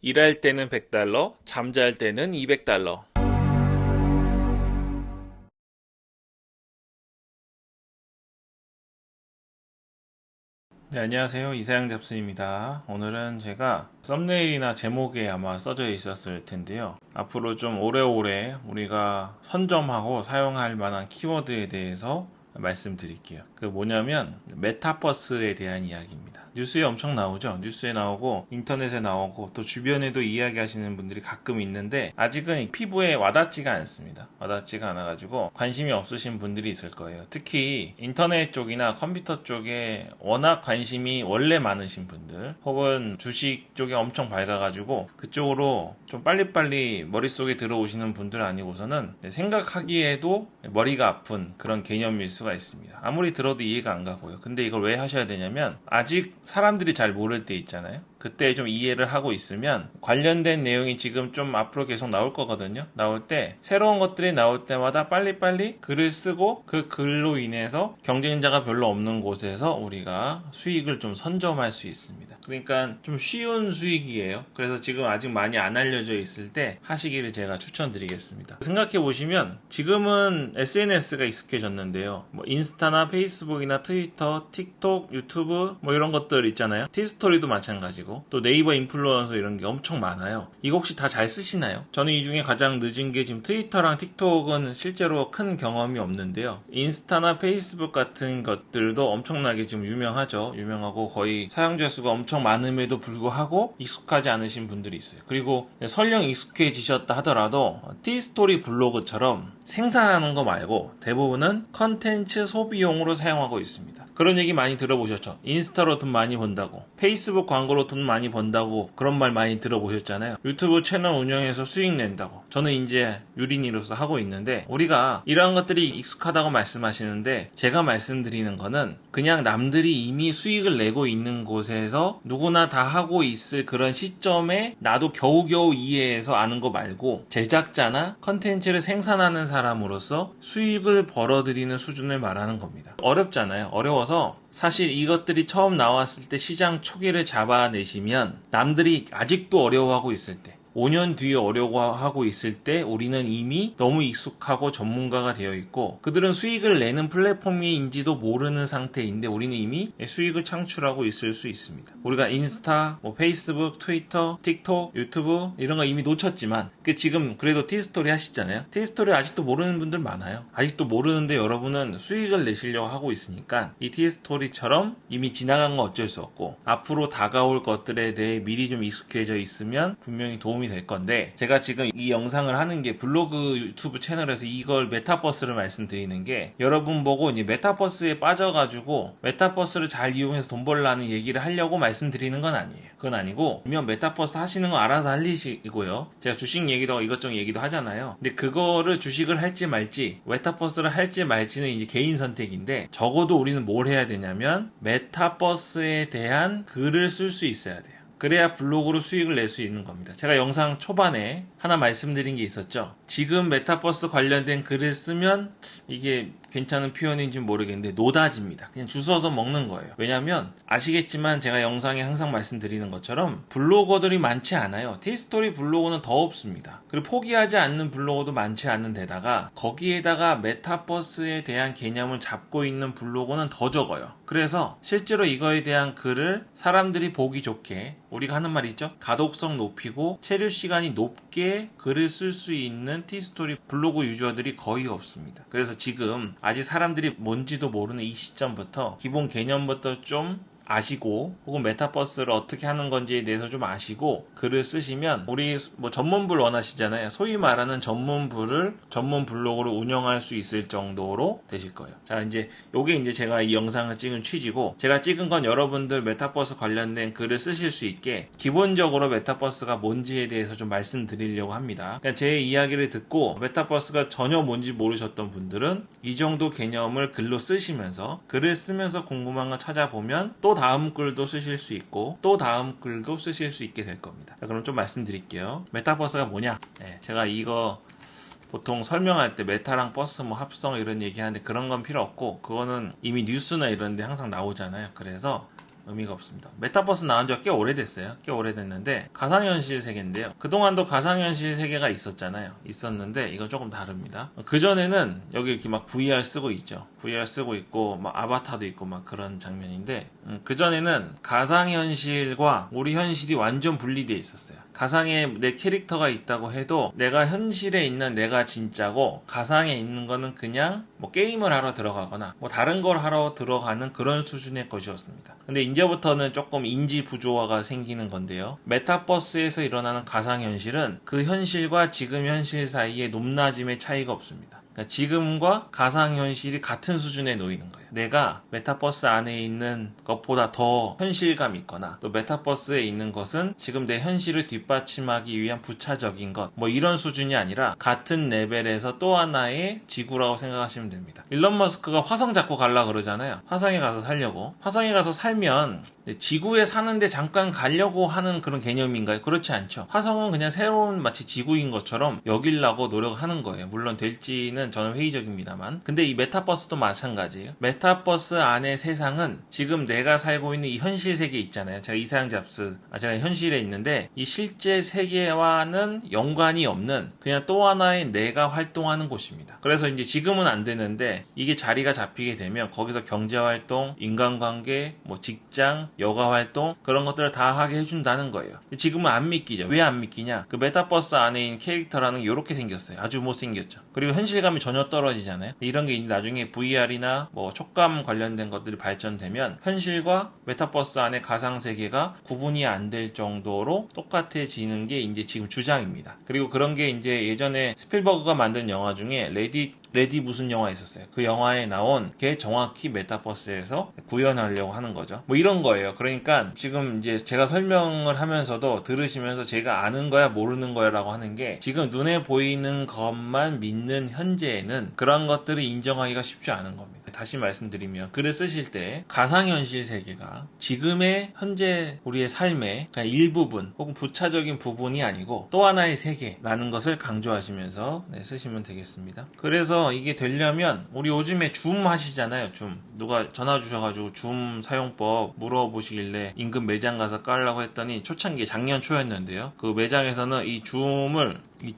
일할 때는 100달러, 잠잘 때는 200달러. 네, 안녕하세요. 이사양 잡스입니다. 오늘은 제가 썸네일이나 제목에 아마 써져 있었을 텐데요. 앞으로 좀 오래오래 우리가 선점하고 사용할 만한 키워드에 대해서 말씀드릴게요. 그 뭐냐면 메타버스에 대한 이야기입니다. 뉴스에 엄청 나오죠. 뉴스에 나오고 인터넷에 나오고 또 주변에도 이야기하시는 분들이 가끔 있는데 아직은 피부에 와닿지가 않습니다. 와닿지가 않아가지고 관심이 없으신 분들이 있을 거예요. 특히 인터넷 쪽이나 컴퓨터 쪽에 워낙 관심이 원래 많으신 분들 혹은 주식 쪽에 엄청 밝아가지고 그쪽으로 좀 빨리빨리 머릿속에 들어오시는 분들 아니고서는 생각하기에도 머리가 아픈 그런 개념일 수가 있습니다. 아무리 들어도 이해가 안 가고요. 근데 이걸 왜 하셔야 되냐면 아직 사람들이 잘 모를 때 있잖아요. 그때 좀 이해를 하고 있으면 관련된 내용이 지금 좀 앞으로 계속 나올 거거든요. 나올 때 새로운 것들이 나올 때마다 빨리빨리 글을 쓰고 그 글로 인해서 경쟁자가 별로 없는 곳에서 우리가 수익을 좀 선점할 수 있습니다. 그러니까 좀 쉬운 수익이에요. 그래서 지금 아직 많이 안 알려져 있을 때 하시기를 제가 추천드리겠습니다. 생각해 보시면 지금은 SNS가 익숙해졌는데요. 뭐 인스타나 페이스북이나 트위터, 틱톡, 유튜브 뭐 이런 것들 있잖아요. 티스토리도 마찬가지고 또 네이버 인플루언서 이런 게 엄청 많아요. 이거 혹시 다 잘 쓰시나요? 저는 이 중에 가장 늦은 게 지금 트위터랑 틱톡은 실제로 큰 경험이 없는데요. 인스타나 페이스북 같은 것들도 엄청나게 지금 유명하죠. 유명하고 거의 사용자 수가 엄청 많음에도 불구하고 익숙하지 않으신 분들이 있어요. 그리고 설령 익숙해지셨다 하더라도 티스토리 블로그처럼 생산하는 거 말고 대부분은 컨텐츠 소비용으로 사용하고 있습니다. 그런 얘기 많이 들어보셨죠? 인스타로 돈 많이 번다고, 페이스북 광고로 돈 많이 번다고 그런 말 많이 들어보셨잖아요. 유튜브 채널 운영해서 수익 낸다고. 저는 이제 유린이로서 하고 있는데 우리가 이러한 것들이 익숙하다고 말씀하시는데 제가 말씀드리는 거는 그냥 남들이 이미 수익을 내고 있는 곳에서 누구나 다 하고 있을 그런 시점에 나도 겨우겨우 이해해서 아는 거 말고 제작자나 컨텐츠를 생산하는 사람으로서 수익을 벌어들이는 수준을 말하는 겁니다. 어렵잖아요. 어려워서 사실 이것들이 처음 나왔을 때 시장 초기를 잡아내시면 남들이 아직도 어려워하고 있을 때 5년 뒤에 어려워하고 있을 때 우리는 이미 너무 익숙하고 전문가가 되어 있고 그들은 수익을 내는 플랫폼인지도 모르는 상태인데 우리는 이미 수익을 창출하고 있을 수 있습니다. 우리가 인스타, 뭐 페이스북, 트위터, 틱톡, 유튜브 이런 거 이미 놓쳤지만 지금 그래도 티스토리 하시잖아요. 티스토리 아직도 모르는 분들 많아요. 아직도 모르는데 여러분은 수익을 내시려고 하고 있으니까 이 티스토리처럼 이미 지나간 건 어쩔 수 없고 앞으로 다가올 것들에 대해 미리 좀 익숙해져 있으면 분명히 도움이 될 건데 제가 지금 이 영상을 하는 게 블로그 유튜브 채널에서 이걸 메타버스를 말씀드리는 게 여러분 보고 이제 메타버스에 빠져가지고 메타버스를 잘 이용해서 돈 벌라는 얘기를 하려고 말씀드리는 건 아니에요. 그건 아니고 분명 메타버스 하시는 거 알아서 할 일이고요. 제가 주식 얘기도 이것저것 얘기도 하잖아요. 근데 그거를 주식을 할지 말지 메타버스를 할지 말지는 이제 개인 선택인데 적어도 우리는 뭘 해야 되냐면 메타버스에 대한 글을 쓸 수 있어야 돼요. 그래야 블로그로 수익을 낼 수 있는 겁니다. 제가 영상 초반에 하나 말씀드린 게 있었죠. 지금 메타버스 관련된 글을 쓰면 이게 괜찮은 표현인지 모르겠는데 노다지입니다. 그냥 주워서 먹는 거예요. 왜냐하면 아시겠지만 제가 영상에 항상 말씀드리는 것처럼 블로거들이 많지 않아요. 티스토리 블로거는 더 없습니다. 그리고 포기하지 않는 블로거도 많지 않은 데다가 거기에다가 메타버스에 대한 개념을 잡고 있는 블로거는 더 적어요. 그래서 실제로 이거에 대한 글을 사람들이 보기 좋게 우리가 하는 말이 있죠. 가독성 높이고 체류 시간이 높게 글을 쓸 수 있는 티스토리 블로그 유저들이 거의 없습니다. 그래서 지금 아직 사람들이 뭔지도 모르는 이 시점부터 기본 개념부터 좀 아시고 혹은 메타버스를 어떻게 하는 건지에 대해서 좀 아시고 글을 쓰시면 우리 뭐 전문부를 원하시잖아요. 소위 말하는 전문부를 전문 블로그로 운영할 수 있을 정도로 되실 거예요. 자, 이제 요게 이제 제가 이 영상을 찍은 취지고 제가 찍은 건 여러분들 메타버스 관련된 글을 쓰실 수 있게 기본적으로 메타버스가 뭔지에 대해서 좀 말씀드리려고 합니다. 그러니까 제 이야기를 듣고 메타버스가 전혀 뭔지 모르셨던 분들은 이 정도 개념을 글로 쓰시면서 글을 쓰면서 궁금한 거 찾아보면 또 다음 글도 쓰실 수 있고 또 다음 글도 쓰실 수 있게 될 겁니다. 자, 그럼 좀 말씀드릴게요. 메타버스가 뭐냐? 제가 이거 보통 설명할 때 메타랑 버스 뭐 합성 이런 얘기하는데 그런 건 필요 없고 그거는 이미 뉴스나 이런 데 항상 나오잖아요. 그래서 의미가 없습니다. 메타버스 나온 지가 꽤 오래됐어요. 꽤 오래됐는데 가상현실 세계인데요. 그동안도 가상현실 세계가 있었잖아요. 있었는데 이건 조금 다릅니다. 그전에는 여기 이렇게 막 VR 쓰고 있죠. VR 쓰고 있고 막 아바타도 있고 막 그런 장면인데 그전에는 가상현실과 우리 현실이 완전 분리되어 있었어요. 가상에 내 캐릭터가 있다고 해도 내가 현실에 있는 내가 진짜고 가상에 있는 거는 그냥 뭐 게임을 하러 들어가거나 뭐 다른 걸 하러 들어가는 그런 수준의 것이었습니다. 근데 이제부터는 조금 인지 부조화가 생기는 건데요. 메타버스에서 일어나는 가상현실은 그 현실과 지금 현실 사이에 높낮임의 차이가 없습니다. 그러니까 지금과 가상현실이 같은 수준에 놓이는 거예요. 내가 메타버스 안에 있는 것보다 더 현실감 있거나 또 메타버스에 있는 것은 지금 내 현실을 뒷받침하기 위한 부차적인 것 뭐 이런 수준이 아니라 같은 레벨에서 또 하나의 지구라고 생각하시면 됩니다. 일론 머스크가 화성 잡고 가려고 그러잖아요. 화성에 가서 살려고. 화성에 가서 살면 지구에 사는데 잠깐 가려고 하는 그런 개념인가요? 그렇지 않죠. 화성은 그냥 새로운 마치 지구인 것처럼 여기려고 노력하는 거예요. 물론 될지는 저는 회의적입니다만. 근데 이 메타버스도 마찬가지예요. 메타버스 안의 세상은 지금 내가 살고 있는 이 현실 세계 있잖아요. 제가 이사양 잡스, 제가 현실에 있는데 이 실제 세계와는 연관이 없는 그냥 또 하나의 내가 활동하는 곳입니다. 그래서 이제 지금은 안 되는데 이게 자리가 잡히게 되면 거기서 경제활동, 인간관계, 뭐 직장, 여가활동 그런 것들을 다 하게 해준다는 거예요. 지금은 안 믿기죠. 왜 안 믿기냐? 그 메타버스 안에 있는 캐릭터라는 게 이렇게 생겼어요. 아주 못생겼죠. 그리고 현실감이 전혀 떨어지잖아요. 이런 게 나중에 VR이나 뭐 촉감 관련된 것들이 발전되면 현실과 메타버스 안에 가상세계가 구분이 안 될 정도로 똑같아지는 게 이제 지금 주장입니다. 그리고 그런 게 이제 예전에 스필버그가 만든 영화 중에 레디 무슨 영화 있었어요. 그 영화에 나온 게 정확히 메타버스에서 구현하려고 하는 거죠. 뭐 이런 거예요. 그러니까 지금 이제 제가 설명을 하면서도 들으시면서 제가 아는 거야 모르는 거야 라고 하는 게 지금 눈에 보이는 것만 믿는 현재에는 그런 것들을 인정하기가 쉽지 않은 겁니다. 다시 말씀드리면 글을 쓰실 때 가상현실 세계가 지금의 현재 우리의 삶의 일부분 혹은 부차적인 부분이 아니고 또 하나의 세계라는 것을 강조하시면서 쓰시면 되겠습니다. 그래서 이게 되려면 우리 요즘에 줌 하시잖아요. 줌. 누가 전화 주셔가지고 줌 사용법 물어보시길래 인근 매장 가서 깔라고 했더니 초창기 작년 초였는데요. 그 매장에서는 이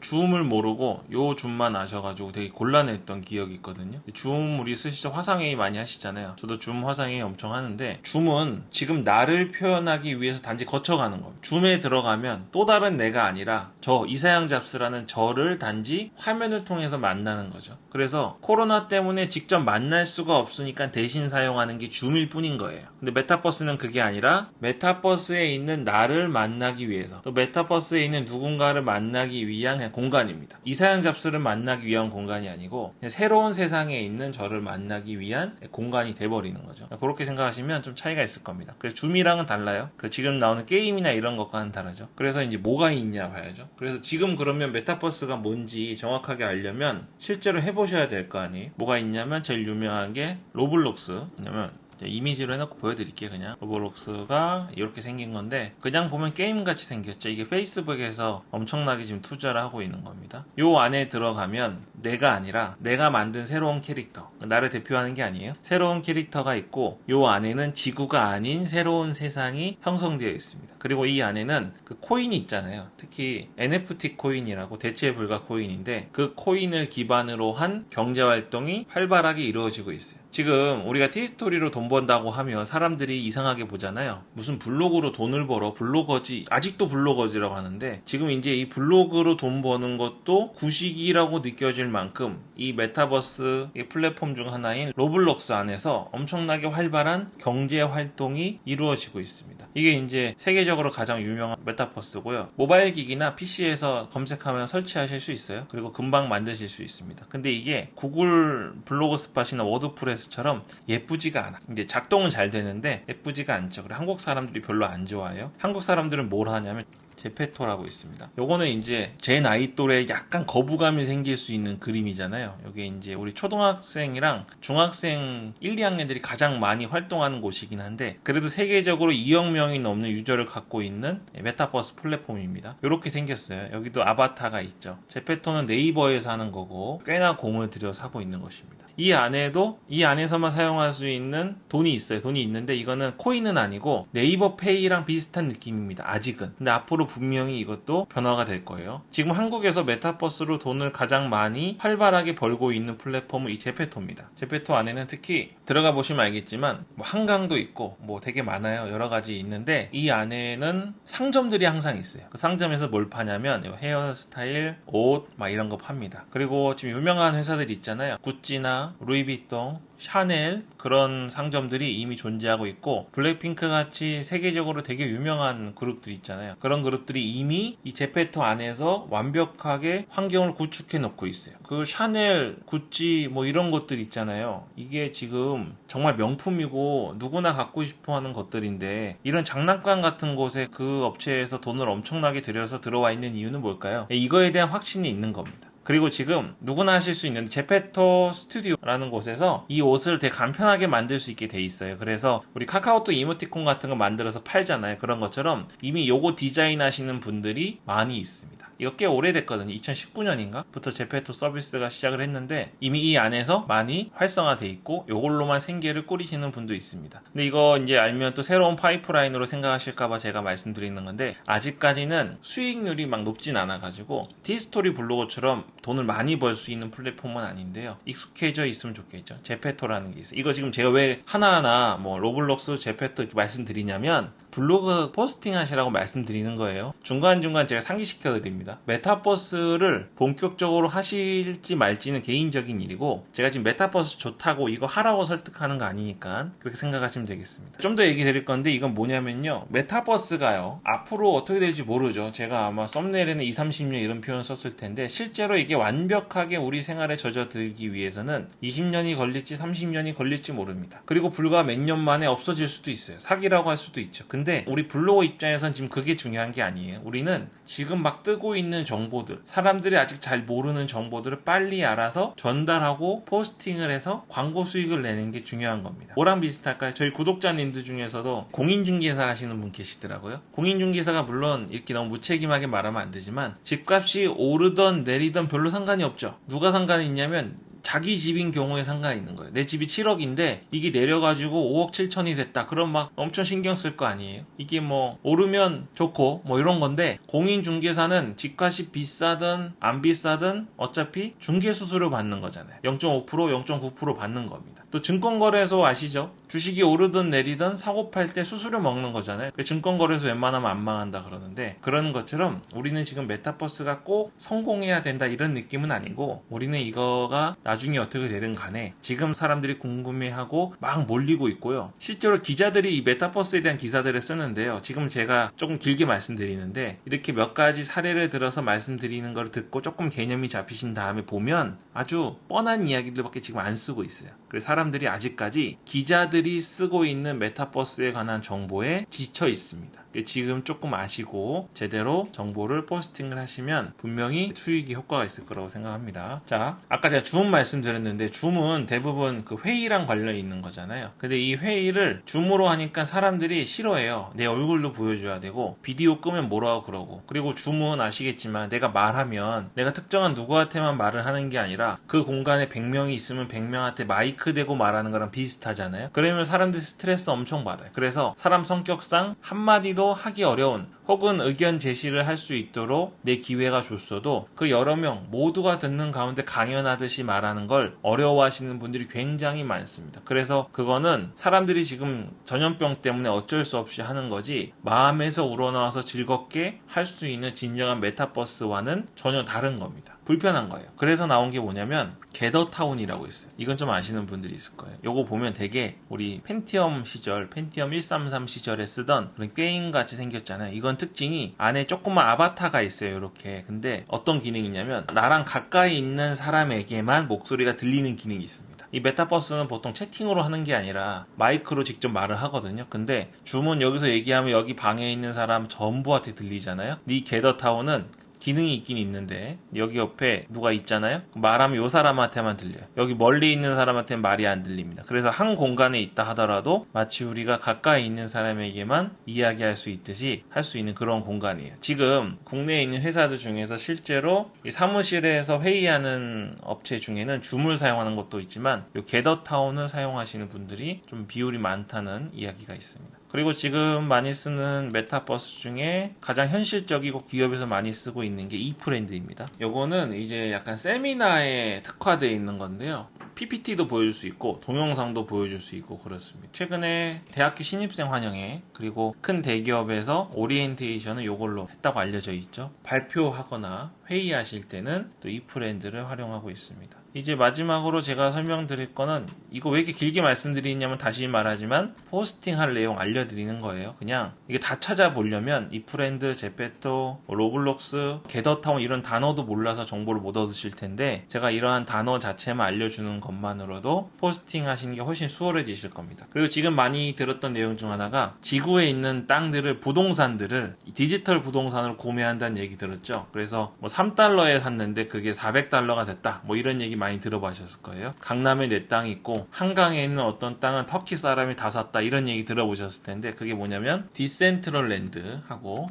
줌을 모르고 요 줌만 아셔가지고 되게 곤란했던 기억이 있거든요. 줌 우리 쓰시죠? 화상회의 많이 하시잖아요. 저도 줌 화상회의 엄청 하는데 줌은 지금 나를 표현하기 위해서 단지 거쳐가는 겁니다. 줌에 들어가면 또 다른 내가 아니라 저 이사양 잡스라는 저를 단지 화면을 통해서 만나는 거죠. 그래서 코로나 때문에 직접 만날 수가 없으니까 대신 사용하는 게 줌일 뿐인 거예요. 근데 메타버스는 그게 아니라 메타버스에 있는 나를 만나기 위해서 또 메타버스에 있는 누군가를 만나기 위한 공간입니다. 이사양 잡스를 만나기 위한 공간이 아니고 새로운 세상에 있는 저를 만나기 위한 공간이 돼버리는 거죠. 그렇게 생각하시면 좀 차이가 있을 겁니다. 그래서 줌이랑은 달라요. 그 지금 나오는 게임이나 이런 것과는 다르죠. 그래서 이제 뭐가 있냐 봐야죠. 그래서 지금 그러면 메타버스가 뭔지 정확하게 알려면 실제로 해보셔야 될 거 아니에요. 뭐가 있냐면 제일 유명한 게 로블록스. 왜냐면 이미지로 해놓고 보여드릴게요. 그냥 로블록스가 이렇게 생긴 건데 그냥 보면 게임같이 생겼죠. 이게 페이스북에서 엄청나게 지금 투자를 하고 있는 겁니다. 요 안에 들어가면 내가 아니라 내가 만든 새로운 캐릭터, 나를 대표하는 게 아니에요. 새로운 캐릭터가 있고 요 안에는 지구가 아닌 새로운 세상이 형성되어 있습니다. 그리고 이 안에는 그 코인이 있잖아요. 특히 NFT 코인이라고 대체 불가 코인인데 그 코인을 기반으로 한 경제활동이 활발하게 이루어지고 있어요. 지금 우리가 티스토리로 돈 번다고 하면 사람들이 이상하게 보잖아요. 무슨 블로그로 돈을 벌어, 블로거지, 아직도 블로거지라고 하는데 지금 이제 이 블로그로 돈 버는 것도 구식이라고 느껴질 만큼 이 메타버스 플랫폼 중 하나인 로블록스 안에서 엄청나게 활발한 경제 활동이 이루어지고 있습니다. 이게 이제 세계적으로 가장 유명한 메타버스고요. 모바일 기기나 PC에서 검색하면 설치하실 수 있어요. 그리고 금방 만드실 수 있습니다. 근데 이게 구글 블로그 스팟이나 워드프레스처럼 예쁘지가 않아. 이제 작동은 잘 되는데 예쁘지가 않죠. 그리고 한국 사람들이 별로 안 좋아해요. 한국 사람들은 뭘 하냐면 제페토라고 있습니다. 요거는 이제 제 나이 또래에 약간 거부감이 생길 수 있는 그림이잖아요. 여기 이제 우리 초등학생이랑 중학생 1, 2학년들이 가장 많이 활동하는 곳이긴 한데, 그래도 세계적으로 2억 명이 넘는 유저를 갖고 있는 메타버스 플랫폼입니다. 이렇게 생겼어요. 여기도 아바타가 있죠. 제페토는 네이버에서 하는 거고 꽤나 공을 들여 사고 있는 것입니다. 이 안에서만 사용할 수 있는 돈이 있어요. 돈이 있는데 이거는 코인은 아니고 네이버 페이랑 비슷한 느낌입니다. 아직은. 근데 앞으로 분명히 이것도 변화가 될 거예요. 지금 한국에서 메타버스로 돈을 가장 많이 활발하게 벌고 있는 플랫폼은 이 제페토입니다. 제페토 안에는 특히 들어가 보시면 알겠지만 뭐 한강도 있고 뭐 되게 많아요. 여러 가지 있는데 이 안에는 상점들이 항상 있어요. 그 상점에서 뭘 파냐면 헤어스타일, 옷 막 이런 거 팝니다. 그리고 지금 유명한 회사들이 있잖아요. 구찌나 루이비통, 샤넬 그런 상점들이 이미 존재하고 있고, 블랙핑크 같이 세계적으로 되게 유명한 그룹들 있잖아요. 그런 그룹들이 이미 이 제페토 안에서 완벽하게 환경을 구축해 놓고 있어요. 그 샤넬, 구찌 뭐 이런 것들 있잖아요. 이게 지금 정말 명품이고 누구나 갖고 싶어 하는 것들인데, 이런 장난감 같은 곳에 그 업체에서 돈을 엄청나게 들여서 들어와 있는 이유는 뭘까요? 이거에 대한 확신이 있는 겁니다. 그리고 지금 누구나 하실 수 있는 제페토 스튜디오라는 곳에서 이 옷을 되게 간편하게 만들 수 있게 돼 있어요. 그래서 우리 카카오톡 이모티콘 같은 거 만들어서 팔잖아요. 그런 것처럼 이미 요거 디자인 하시는 분들이 많이 있습니다. 이거 꽤 오래됐거든요. 2019년인가? 부터 제페토 서비스가 시작을 했는데 이미 이 안에서 많이 활성화돼 있고 요걸로만 생계를 꾸리시는 분도 있습니다. 근데 이거 이제 알면 또 새로운 파이프라인으로 생각하실까봐 제가 말씀드리는 건데, 아직까지는 수익률이 막 높진 않아가지고 티스토리 블로거처럼 돈을 많이 벌 수 있는 플랫폼은 아닌데요. 익숙해져 있으면 좋겠죠. 제페토라는 게 있어요. 이거 지금 제가 왜 하나하나 뭐 로블록스, 제페토 이렇게 말씀드리냐면 블로그 포스팅 하시라고 말씀드리는 거예요. 중간중간 제가 상기시켜 드립니다. 메타버스를 본격적으로 하실지 말지는 개인적인 일이고, 제가 지금 메타버스 좋다고 이거 하라고 설득하는 거 아니니까 그렇게 생각하시면 되겠습니다. 좀 더 얘기 드릴 건데, 이건 뭐냐면요, 메타버스가요 앞으로 어떻게 될지 모르죠. 제가 아마 썸네일에는 20, 30년 이런 표현 썼을 텐데, 실제로 이게 완벽하게 우리 생활에 젖어들기 위해서는 20년이 걸릴지 30년이 걸릴지 모릅니다. 그리고 불과 몇 년 만에 없어질 수도 있어요. 사기라고 할 수도 있죠. 근데 우리 블로거 입장에선 지금 그게 중요한 게 아니에요. 우리는 지금 막 뜨고 있는 정보들, 사람들이 아직 잘 모르는 정보들을 빨리 알아서 전달하고 포스팅을 해서 광고 수익을 내는 게 중요한 겁니다. 뭐랑 비슷할까요? 저희 구독자님들 중에서도 공인중개사 하시는 분 계시더라고요. 공인중개사가 물론 이렇게 너무 무책임하게 말하면 안 되지만 집값이 오르던 내리던 별로 상관이 없죠. 누가 상관이 있냐면 자기 집인 경우에 상관이 있는 거예요. 내 집이 7억인데 이게 내려가지고 5억 7천이 됐다. 그럼 막 엄청 신경 쓸 거 아니에요. 이게 뭐 오르면 좋고 뭐 이런 건데, 공인중개사는 집값이 비싸든 안 비싸든 어차피 중개수수료 받는 거잖아요. 0.5%, 0.9% 받는 겁니다. 또 증권거래소 아시죠? 주식이 오르든 내리든 사고 팔 때 수수료 먹는 거잖아요. 증권거래소 웬만하면 안 망한다 그러는데, 그런 것처럼 우리는 지금 메타버스가 꼭 성공해야 된다 이런 느낌은 아니고, 우리는 이거가 나중에 어떻게 되든 간에 지금 사람들이 궁금해하고 막 몰리고 있고요. 실제로 기자들이 이 메타버스에 대한 기사들을 쓰는데요. 지금 제가 조금 길게 말씀드리는데, 이렇게 몇 가지 사례를 들어서 말씀드리는 걸 듣고 조금 개념이 잡히신 다음에 보면 아주 뻔한 이야기들밖에 지금 안 쓰고 있어요. 그래서 사람들이 아직까지 기자들이 쓰고 있는 메타버스에 관한 정보에 지쳐 있습니다. 지금 조금 아시고 제대로 정보를 포스팅을 하시면 분명히 수익이 효과가 있을 거라고 생각합니다. 자, 아까 제가 줌 말씀드렸는데, 줌은 대부분 그 회의랑 관련이 있는 거잖아요. 근데 이 회의를 줌으로 하니까 사람들이 싫어해요. 내 얼굴도 보여줘야 되고 비디오 끄면 뭐라고 그러고, 그리고 줌은 아시겠지만 내가 말하면 내가 특정한 누구한테만 말을 하는 게 아니라 그 공간에 100명이 있으면 100명한테 마이크 대고 말하는 거랑 비슷하잖아요. 그러면 사람들이 스트레스 엄청 받아요. 그래서 사람 성격상 한마디도 하기 어려운, 혹은 의견 제시를 할 수 있도록 내 기회가 줬어도 그 여러 명 모두가 듣는 가운데 강연하듯이 말하는 걸 어려워하시는 분들이 굉장히 많습니다. 그래서 그거는 사람들이 지금 전염병 때문에 어쩔 수 없이 하는 거지, 마음에서 우러나와서 즐겁게 할 수 있는 진정한 메타버스와는 전혀 다른 겁니다. 불편한 거예요. 그래서 나온 게 뭐냐면 게더타운이라고 있어요. 이건 좀 아시는 분들이 있을 거예요. 요거 보면 되게 우리 펜티엄 시절, 펜티엄 133 시절에 쓰던 그런 게임 같이 생겼잖아요. 이건 특징이 안에 조그만 아바타가 있어요. 이렇게. 근데 어떤 기능이 있냐면 나랑 가까이 있는 사람에게만 목소리가 들리는 기능이 있습니다. 이 메타버스는 보통 채팅으로 하는 게 아니라 마이크로 직접 말을 하거든요. 근데 줌은 여기서 얘기하면 여기 방에 있는 사람 전부한테 들리잖아요. 이 게더타운은 기능이 있긴 있는데 여기 옆에 누가 있잖아요. 말하면 요 사람한테만 들려요. 여기 멀리 있는 사람한테는 말이 안 들립니다. 그래서 한 공간에 있다 하더라도 마치 우리가 가까이 있는 사람에게만 이야기할 수 있듯이 할 수 있는 그런 공간이에요. 지금 국내에 있는 회사들 중에서 실제로 이 사무실에서 회의하는 업체 중에는 줌을 사용하는 것도 있지만 요 게더타운을 사용하시는 분들이 좀 비율이 많다는 이야기가 있습니다. 그리고 지금 많이 쓰는 메타버스 중에 가장 현실적이고 기업에서 많이 쓰고 있는 게 이프렌드입니다. 요거는 이제 약간 세미나에 특화되어 있는 건데요. PPT도 보여줄 수 있고 동영상도 보여줄 수 있고 그렇습니다. 최근에 대학교 신입생 환영회 그리고 큰 대기업에서 오리엔테이션을 요걸로 했다고 알려져 있죠. 발표하거나 회의하실 때는 또 이프렌드를 활용하고 있습니다. 이제 마지막으로 제가 설명드릴 거는 이거 왜 이렇게 길게 말씀드리냐면 다시 말하지만 포스팅 할 내용 알려드리는 거예요. 그냥 이게 다 찾아보려면 이프렌드, 제페토, 로블록스, 게더타운 이런 단어도 몰라서 정보를 못 얻으실 텐데 제가 이러한 단어 자체만 알려주는 것만으로도 포스팅 하시는 게 훨씬 수월해지실 겁니다. 그리고 지금 많이 들었던 내용 중 하나가 지구에 있는 땅들을 부동산들을 디지털 부동산으로 구매한다는 얘기 들었죠. 그래서 뭐 3달러에 샀는데 그게 400달러가 됐다 뭐 이런 얘기 많이 들어보셨을 거예요. 강남에 내 땅이 있고 한강에 있는 어떤 땅은 터키 사람이 다 샀다 이런 얘기 들어보셨을 텐데 그게 뭐냐면 디센트럴 랜드하고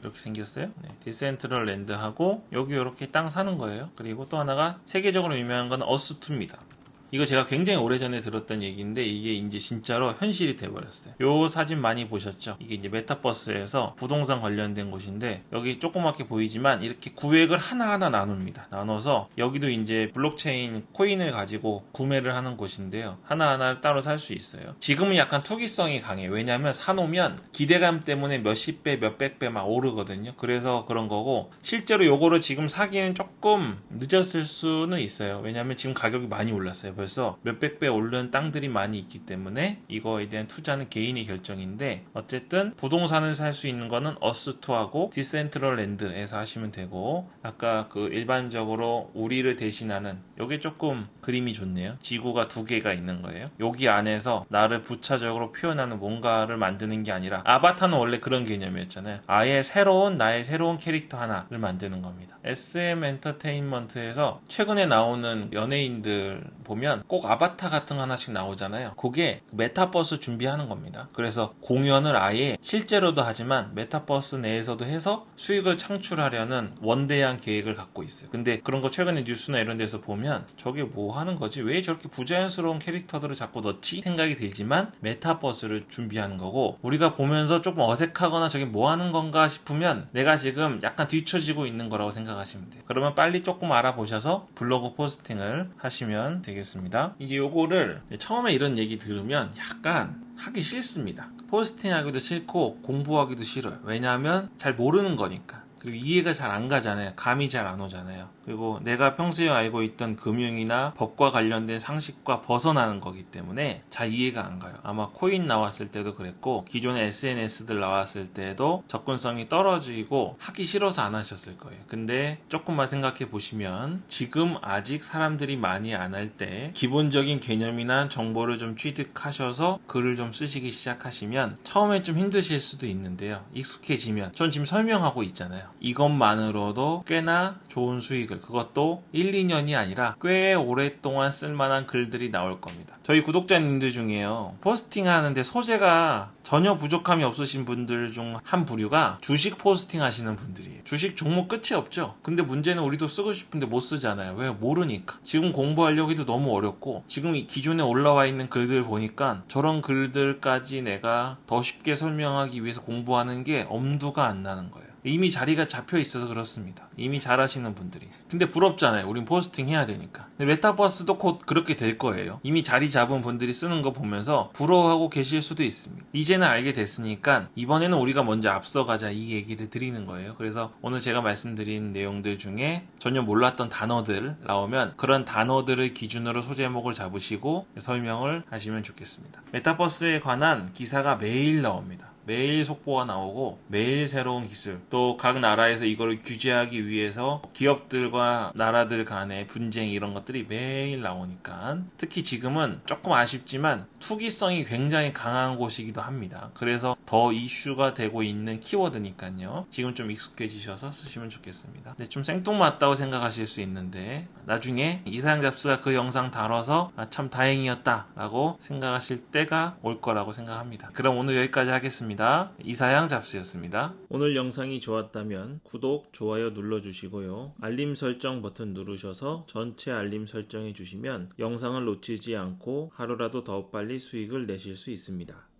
이렇게 생겼어요. 네, 디센트럴 랜드하고 여기 이렇게 땅 사는 거예요. 그리고 또 하나가 세계적으로 유명한 건 어스2입니다. 이거 제가 굉장히 오래전에 들었던 얘기인데 이게 이제 진짜로 현실이 돼버렸어요. 요 사진 많이 보셨죠? 이게 이제 메타버스에서 부동산 관련된 곳인데 여기 조그맣게 보이지만 이렇게 구획을 하나하나 나눕니다. 나눠서 여기도 이제 블록체인 코인을 가지고 구매를 하는 곳인데요. 하나하나 따로 살 수 있어요. 지금은 약간 투기성이 강해요. 왜냐하면 사놓으면 기대감 때문에 몇십 배, 몇백 배 막 오르거든요. 그래서 그런 거고 실제로 요거를 지금 사기는 조금 늦었을 수는 있어요. 왜냐하면 지금 가격이 많이 올랐어요. 벌써 몇백 배 오른 땅들이 많이 있기 때문에 이거에 대한 투자는 개인의 결정인데 어쨌든 부동산을 살 수 있는 거는 어스2하고 디센트럴 랜드에서 하시면 되고 아까 그 일반적으로 우리를 대신하는 요게 조금 그림이 좋네요. 지구가 두 개가 있는 거예요. 여기 안에서 나를 부차적으로 표현하는 뭔가를 만드는 게 아니라 아바타는 원래 그런 개념이었잖아요. 아예 나의 새로운 캐릭터 하나를 만드는 겁니다. SM 엔터테인먼트에서 최근에 나오는 연예인들 보면 꼭 아바타 같은 거 하나씩 나오잖아요. 그게 메타버스 준비하는 겁니다. 그래서 공연을 아예 실제로도 하지만 메타버스 내에서도 해서 수익을 창출하려는 원대한 계획을 갖고 있어요. 근데 그런 거 최근에 뉴스나 이런 데서 보면 저게 뭐 하는 거지? 왜 저렇게 부자연스러운 캐릭터들을 자꾸 넣지? 생각이 들지만 메타버스를 준비하는 거고 우리가 보면서 조금 어색하거나 저게 뭐 하는 건가 싶으면 내가 지금 약간 뒤처지고 있는 거라고 생각하시면 돼요. 그러면 빨리 조금 알아보셔서 블로그 포스팅을 하시면 되겠습니다. 이게 요거를 처음에 이런 얘기 들으면 약간 하기 싫습니다. 포스팅하기도 싫고 공부하기도 싫어요. 왜냐하면 잘 모르는 거니까. 그리고 이해가 잘 안 가잖아요. 감이 잘 안 오잖아요. 그리고 내가 평소에 알고 있던 금융이나 법과 관련된 상식과 벗어나는 거기 때문에 잘 이해가 안 가요. 아마 코인 나왔을 때도 그랬고 기존의 SNS들 나왔을 때도 접근성이 떨어지고 하기 싫어서 안 하셨을 거예요. 근데 조금만 생각해 보시면 지금 아직 사람들이 많이 안 할 때 기본적인 개념이나 정보를 좀 취득하셔서 글을 좀 쓰시기 시작하시면 처음에 좀 힘드실 수도 있는데요. 익숙해지면 전 지금 설명하고 있잖아요. 이것만으로도 꽤나 좋은 수익을 그것도 1, 2년이 아니라 꽤 오랫동안 쓸만한 글들이 나올 겁니다. 저희 구독자님들 중에요. 포스팅 하는데 소재가 전혀 부족함이 없으신 분들 중 한 부류가 주식 포스팅 하시는 분들이에요. 주식 종목 끝이 없죠. 근데 문제는 우리도 쓰고 싶은데 못 쓰잖아요. 왜? 모르니까. 지금 공부하려고 해도 너무 어렵고 지금 이 기존에 올라와 있는 글들 보니까 저런 글들까지 내가 더 쉽게 설명하기 위해서 공부하는 게 엄두가 안 나는 거예요. 이미 자리가 잡혀 있어서 그렇습니다. 이미 잘하시는 분들이. 근데 부럽잖아요. 우린 포스팅 해야 되니까. 근데 메타버스도 곧 그렇게 될 거예요. 이미 자리 잡은 분들이 쓰는 거 보면서 부러워하고 계실 수도 있습니다. 이제는 알게 됐으니까 이번에는 우리가 먼저 앞서가자 이 얘기를 드리는 거예요. 그래서 오늘 제가 말씀드린 내용들 중에 전혀 몰랐던 단어들 나오면 그런 단어들을 기준으로 소제목을 잡으시고 설명을 하시면 좋겠습니다. 메타버스에 관한 기사가 매일 나옵니다. 매일 속보가 나오고 매일 새로운 기술, 또 각 나라에서 이거를 규제하기 위해서 기업들과 나라들 간의 분쟁 이런 것들이 매일 나오니까 특히 지금은 조금 아쉽지만 투기성이 굉장히 강한 곳이기도 합니다. 그래서 더 이슈가 되고 있는 키워드니까요. 지금 좀 익숙해지셔서 쓰시면 좋겠습니다. 근데 좀 생뚱맞다고 생각하실 수 있는데 나중에 이사양 잡스가 그 영상 다뤄서 참 다행이었다 라고 생각하실 때가 올 거라고 생각합니다. 그럼 오늘 여기까지 하겠습니다. 이사양 잡스였습니다. 오늘 영상이 좋았다면 구독, 좋아요 눌러주시고요. 알림 설정 버튼 누르셔서 전체 알림 설정해 주시면 영상을 놓치지 않고 하루라도 더 빨리 수익을 내실 수 있습니다.